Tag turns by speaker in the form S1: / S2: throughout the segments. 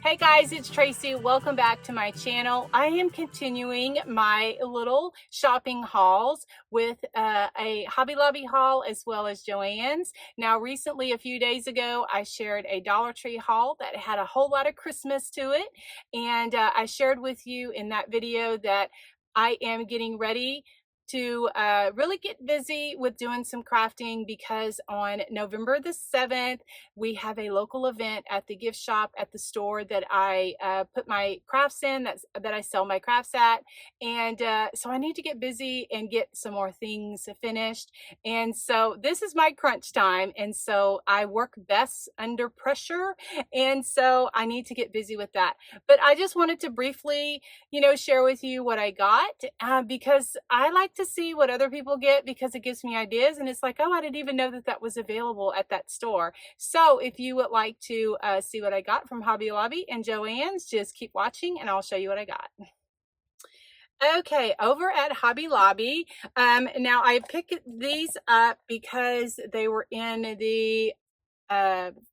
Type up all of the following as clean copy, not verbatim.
S1: Hey guys, it's Tracy. Welcome back to my channel. I am continuing my little shopping hauls with a Hobby Lobby haul as well as Joann's. Now recently, a few days ago, I shared a Dollar Tree haul that had a whole lot of Christmas to it. And I shared with you in that video that I am getting ready to really get busy with doing some crafting because on November the 7th, we have a local event at the gift shop at the store that I put my crafts in, that I sell my crafts at. And so I need to get busy and get some more things finished. And so this is my crunch time. And so I work best under pressure. And so I need to get busy with that. But I just wanted to briefly, share with you what I got because I like to see what other people get because it gives me ideas. And it's like, oh, I didn't even know that that was available at that store. So if you would like to see what I got from Hobby Lobby and Joann's, just keep watching and I'll show you what I got. Okay, over at Hobby Lobby, now I picked these up because they were in the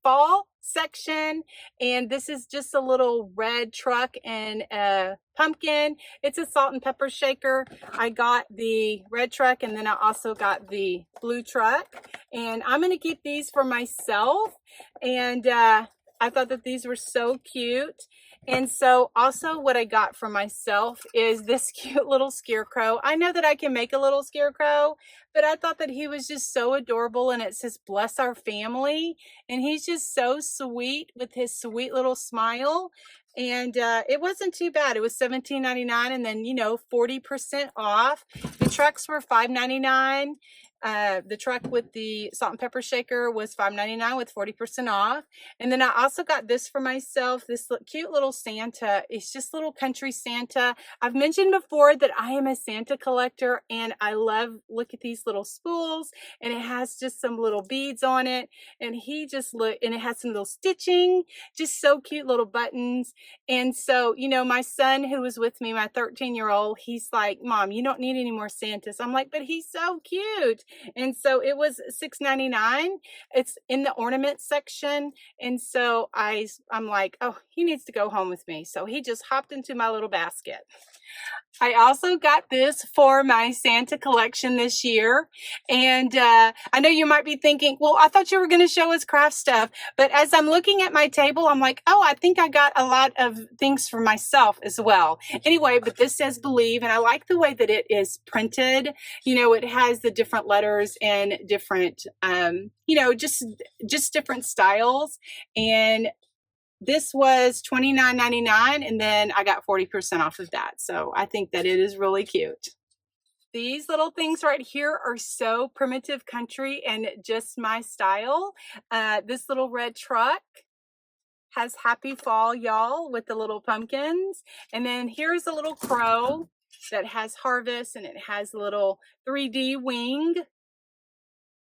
S1: fall section, and this is just a little red truck and a pumpkin. It's a salt and pepper shaker. I got the red truck and then I also got the blue truck, and I'm going to keep these for myself. And I thought that these were so cute. And so also what I got for myself is this cute little scarecrow. I know that I can make a little scarecrow, but I thought that he was just so adorable, and it says bless our family, and he's just so sweet with his sweet little smile. And it wasn't too bad. It was $17.99 and then 40% off. The trucks were $5.99. The truck with the salt and pepper shaker was $5.99 with 40% off. And then I also got this for myself, this cute little Santa. It's just little country Santa. I've mentioned before that I am a Santa collector, and I look at these little spools, and it has just some little beads on it, and and it has some little stitching, just so cute, little buttons. And so, my son who was with me, my 13-year-old, he's like, Mom, you don't need any more Santas. I'm like, but he's so cute. And so it was $6.99. It's in the ornament section. And so I'm like, oh, he needs to go home with me. So he just hopped into my little basket. I also got this for my Santa collection this year. And I know you might be thinking, well, I thought you were going to show us craft stuff. But as I'm looking at my table, I'm like, oh, I think I got a lot of things for myself as well. Anyway, but this says believe. And I like the way that it is printed. It has the different letters and different, just different styles. And this was $29.99, and then I got 40% off of that. So I think that it is really cute. These little things right here are so primitive country and just my style. This little red truck has Happy Fall, y'all, with the little pumpkins. And then here's a little crow that has harvest, and it has a little 3D wing.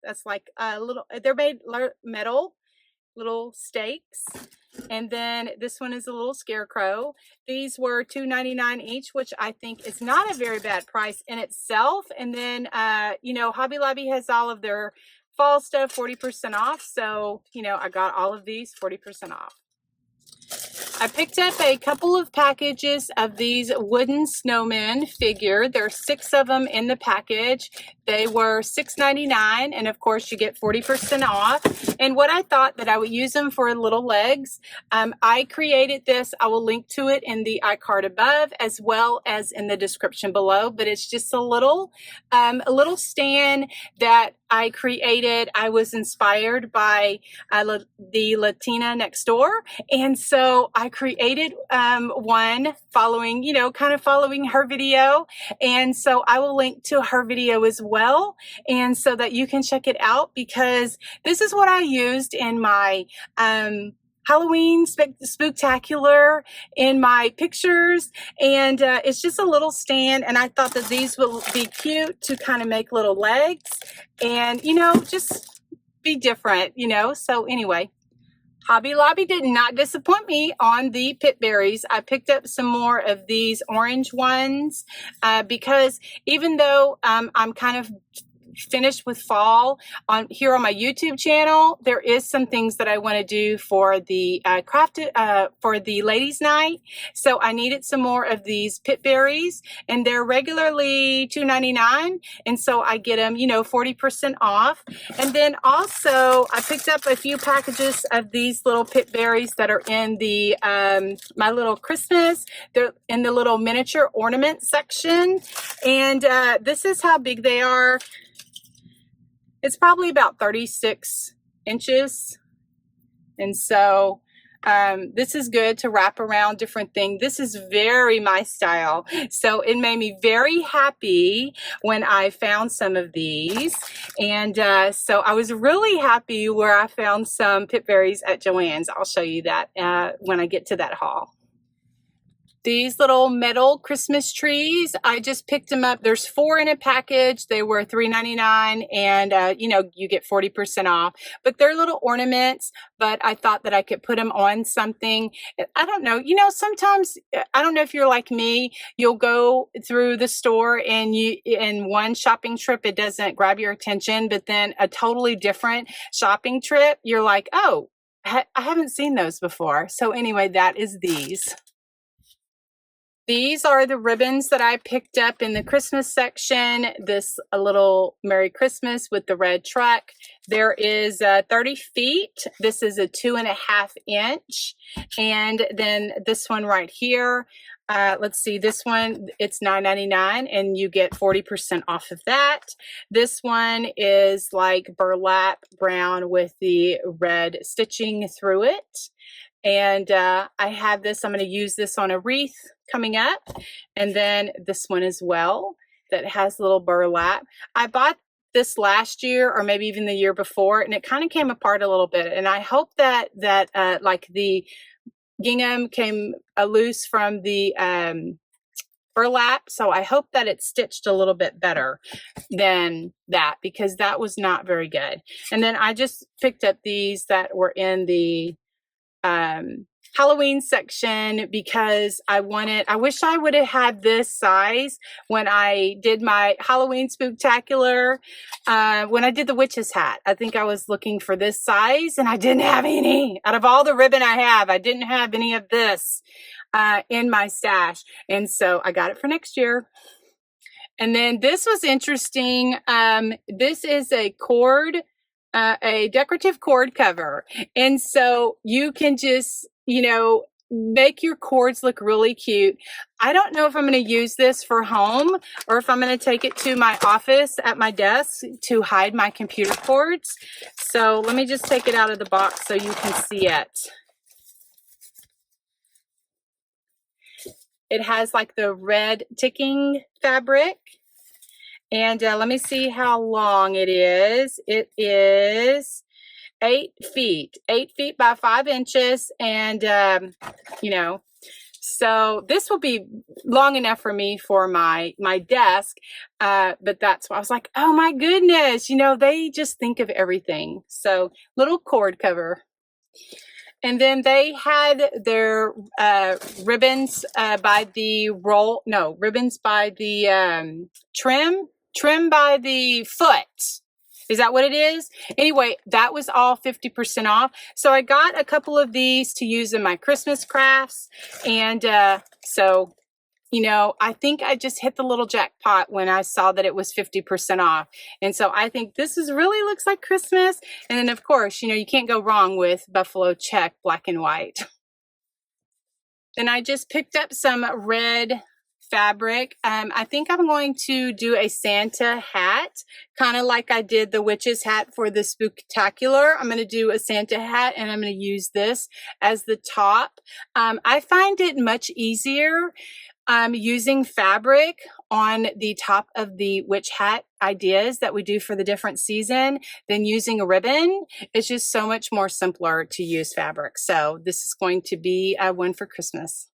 S1: That's like a little, they're made metal, little stakes. And then this one is a little scarecrow. These were $2.99 each, which I think is not a very bad price in itself. And then, Hobby Lobby has all of their fall stuff 40% off. So, I got all of these 40% off. I picked up a couple of packages of these wooden snowmen figure. There are 6 of them in the package. They were $6.99, and of course you get 40% off. And what I thought that I would use them for little legs. I created this. I will link to it in the iCard above as well as in the description below. But it's just a little stand that I created. I was inspired by the Latina next door, and so I created one following, kind of following her video. And so I will link to her video as well, and so that you can check it out, because this is what I used in my Halloween spooktacular in my pictures. And it's just a little stand, and I thought that these would be cute to kind of make little legs and just be different. So anyway, Hobby Lobby did not disappoint me on the pit berries. I picked up some more of these orange ones because even though I'm kind of finished with fall on here on my YouTube channel. There is some things that I want to do for the for the ladies' night. So I needed some more of these pit berries, and they're regularly $2.99, and so I get them, you know, 40% off. And then also I picked up a few packages of these little pit berries that are in the my little Christmas. They're in the little miniature ornament section, and this is how big they are. It's probably about 36 inches. And so this is good to wrap around different things. This is very my style. So it made me very happy when I found some of these. And so I was really happy where I found some pit berries at Joann's. I'll show you that when I get to that haul. These little metal Christmas trees, I just picked them up. There's 4 in a package. They were $3.99, and you know, you get 40% off. But they're little ornaments, but I thought that I could put them on something. I don't know. You know, sometimes, I don't know if you're like me, you'll go through the store and in one shopping trip, it doesn't grab your attention, but then a totally different shopping trip, you're like, oh, I haven't seen those before. So anyway, that is these. These are the ribbons that I picked up in the Christmas section. This a little Merry Christmas with the red truck. There is 30 feet. This is a 2.5 inch. And then this one right here, let's see, this one, it's $9.99 and you get 40% off of that. This one is like burlap brown with the red stitching through it. And I have this, I'm going to use this on a wreath coming up. And then this one as well that has little burlap. I bought this last year or maybe even the year before, and it kind of came apart a little bit. And I hope that like the gingham came loose from the burlap. So I hope that it's stitched a little bit better than that, because that was not very good. And then I just picked up these that were in the Halloween section because I wish I would have had this size when I did my Halloween spooktacular, when I did the witch's hat. I think I was looking for this size and I didn't have any. Out of all the ribbon I have, I didn't have any of this in my stash. And so I got it for next year. And then this was interesting. This is a cord, a decorative cord cover. And so you can just, you know, make your cords look really cute. I don't know if I'm going to use this for home or if I'm going to take it to my office at my desk to hide my computer cords. So let me just take it out of the box so you can see it. It has like the red ticking fabric. And let me see how long it is. It is 8 feet by 5 inches. And, you know, so this will be long enough for me for my desk. But that's why I was like, oh my goodness, you know, they just think of everything. So little cord cover. And then they had their ribbons by the ribbons by the trim by the foot. Is that what it is? Anyway, that was all 50% off. So I got a couple of these to use in my Christmas crafts. And so, you know, I think I just hit the little jackpot when I saw that it was 50% off. And so I think this really looks like Christmas. And then of course, you know, you can't go wrong with buffalo check black and white. Then I just picked up some red fabric. I think I'm going to do a Santa hat, kind of like I did the witch's hat for the spooktacular. I'm going to do a Santa hat and I'm going to use this as the top. I find it much easier using fabric on the top of the witch hat ideas that we do for the different season than using a ribbon. It's just so much more simpler to use fabric. So this is going to be one for Christmas.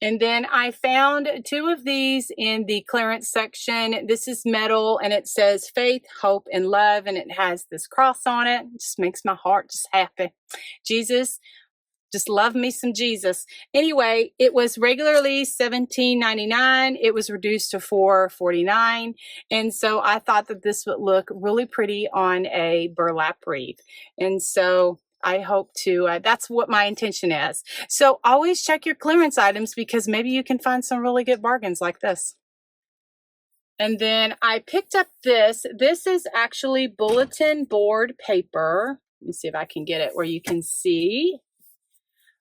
S1: And then I found 2 of these in the clearance section. This is metal and it says faith, hope, and love. And it has this cross on it. It just makes my heart just happy. Jesus, Just love me some Jesus. Anyway, it was regularly $17.99. It was reduced to $4.49. And so I thought that this would look really pretty on a burlap wreath. And so I hope to, that's what my intention is. So always check your clearance items because maybe you can find some really good bargains like this. And then I picked up this. This is actually bulletin board paper. Let me see if I can get it where you can see.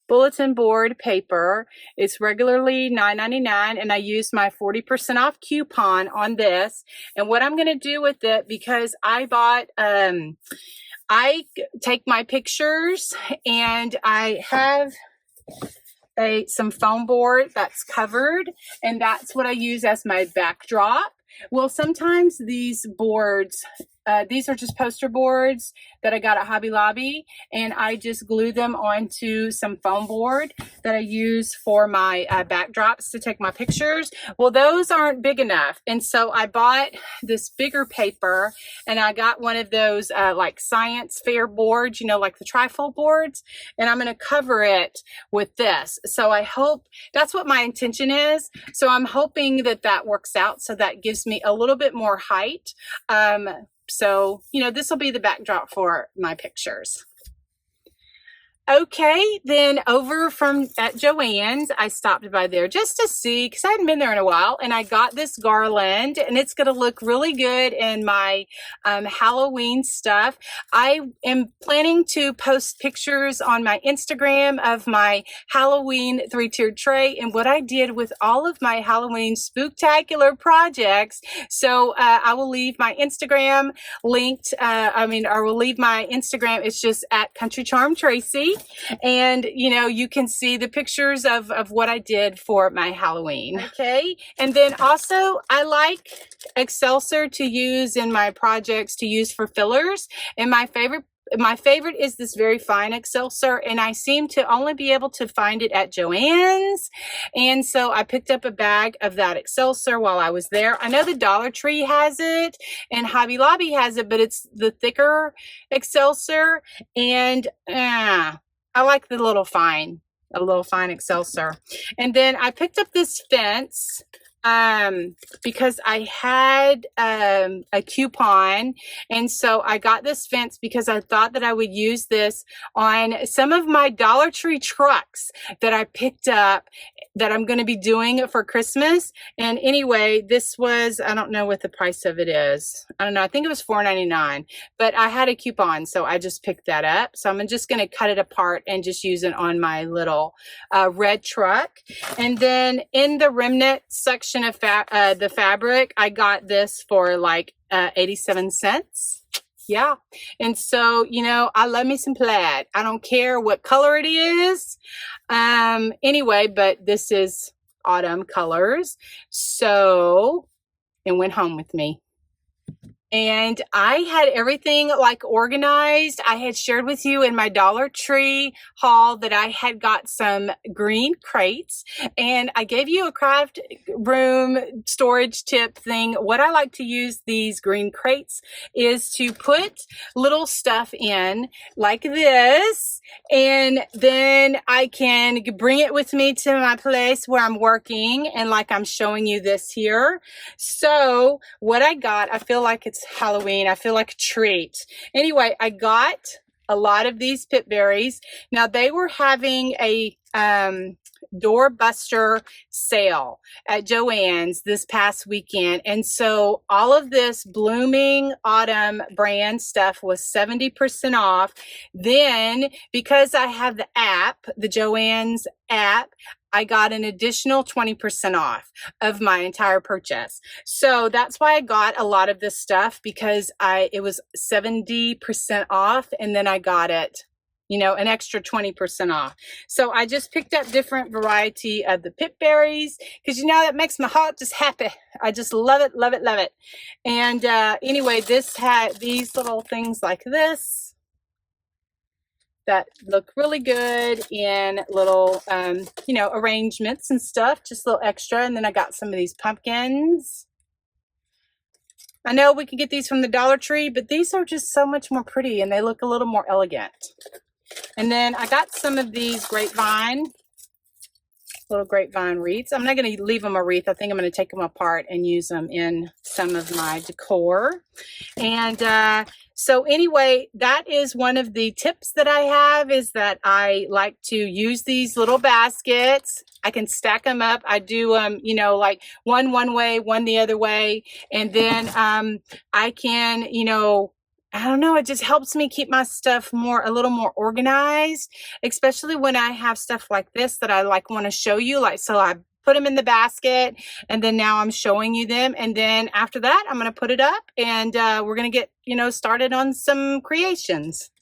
S1: Bulletin board paper. It's regularly $9.99, and I used my 40% off coupon on this. And what I'm going to do with it, because I bought, I take my pictures, and I have some foam board that's covered, and that's what I use as my backdrop. Well, sometimes these boards, these are just poster boards that I got at Hobby Lobby, and I just glue them onto some foam board that I use for my backdrops to take my pictures. Well, those aren't big enough, and so I bought this bigger paper, and I got one of those like science fair boards, you know, like the trifold boards, and I'm going to cover it with this. So I hope that's what my intention is. So I'm hoping that that works out, so that gives me a little bit more height. So, you know, this will be the backdrop for my pictures. Okay, then over at Joann's, I stopped by there just to see, because I hadn't been there in a while, and I got this garland, and it's going to look really good in my Halloween stuff. I am planning to post pictures on my Instagram of my Halloween 3-tiered tray and what I did with all of my Halloween spooktacular projects. So I will leave my Instagram linked. I will leave my Instagram. It's just at Country Charm Tracy. And, you know, you can see the pictures of what I did for my Halloween. Okay. And then also I like Excelsior to use in my projects to use for fillers. And my favorite is this very fine Excelsior, and I seem to only be able to find it at Joann's. And so I picked up a bag of that Excelsior while I was there. I know the Dollar Tree has it and Hobby Lobby has it, but it's the thicker Excelsior, and I like the little fine Excelsior. And then I picked up this fence because I had a coupon, and so I got this fence because I thought that I would use this on some of my Dollar Tree trucks that I picked up that I'm going to be doing for Christmas. And anyway, this was, I don't know what the price of it is. I don't know. I think it was $4.99, but I had a coupon, so I just picked that up. So I'm just going to cut it apart and just use it on my little red truck. And then in the remnant section of the fabric, I got this for like 87 cents. Yeah. And so, you know, I love me some plaid. I don't care what color it is. Anyway, but this is autumn colors. So it went home with me. And I had everything like organized. I had shared with you in my Dollar Tree haul that I had got some green crates, and I gave you a craft room storage tip thing. What I like to use these green crates is to put little stuff in like this, and then I can bring it with me to my place where I'm working, and like I'm showing you this here. So what I got, I feel like it's Halloween. I feel like a treat. Anyway, I got a lot of these pip berries. Now they were having a doorbuster sale at Joann's this past weekend, and so all of this blooming autumn brand stuff was 70% off. Then because I have the app, the Joann's app, I got an additional 20% off of my entire purchase. So that's why I got a lot of this stuff, because it was 70% off, and then I got it, you know, an extra 20% off. So I just picked up different variety of the pip berries, because, you know, that makes my heart just happy. I just love it, love it, love it. And anyway, this had these little things like this that look really good in little, you know, arrangements and stuff, just a little extra. And then I got some of these pumpkins. I know we can get these from the Dollar Tree, but these are just so much more pretty, and they look a little more elegant. And then I got some of these little grapevine wreaths. I'm not going to leave them a wreath. I think I'm going to take them apart and use them in some of my decor. And so anyway, that is one of the tips that I have, is that I like to use these little baskets. I can stack them up. I do, you know, like one way, one the other way. And then I can, you know, I don't know, it just helps me keep my stuff a little more organized, especially when I have stuff like this that I want to show you. Like, so I put them in the basket, and then now I'm showing you them. And then after that, I'm going to put it up, and we're going to get, you know, started on some creations.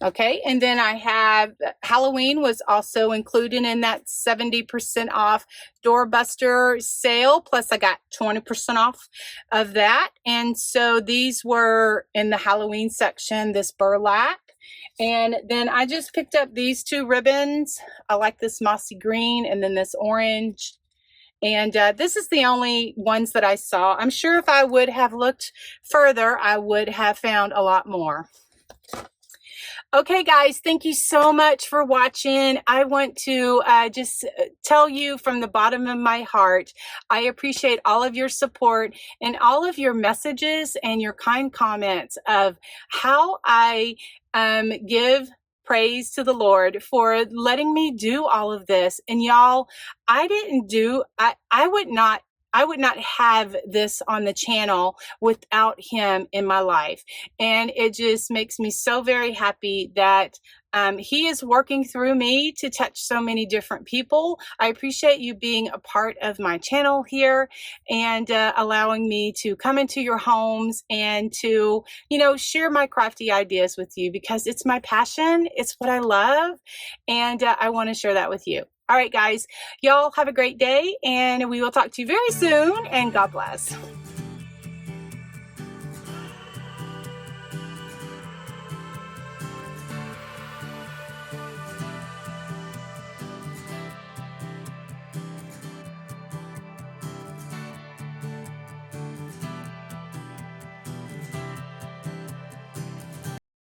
S1: Okay, and then I have Halloween was also included in that 70% off doorbuster sale. Plus I got 20% off of that. And so these were in the Halloween section, this burlap. And then I just picked up these two ribbons. I like this mossy green and then this orange. And this is the only ones that I saw. I'm sure if I would have looked further, I would have found a lot more. Okay, guys, thank you so much for watching. I want to just tell you from the bottom of my heart, I appreciate all of your support and all of your messages and your kind comments of how I give praise to the Lord for letting me do all of this. And y'all, I would not have this on the channel without him in my life. And it just makes me so very happy that he is working through me to touch so many different people. I appreciate you being a part of my channel here and allowing me to come into your homes and to, you know, share my crafty ideas with you, because it's my passion. It's what I love. And I want to share that with you. All right, guys, y'all have a great day, and we will talk to you very soon, and God bless.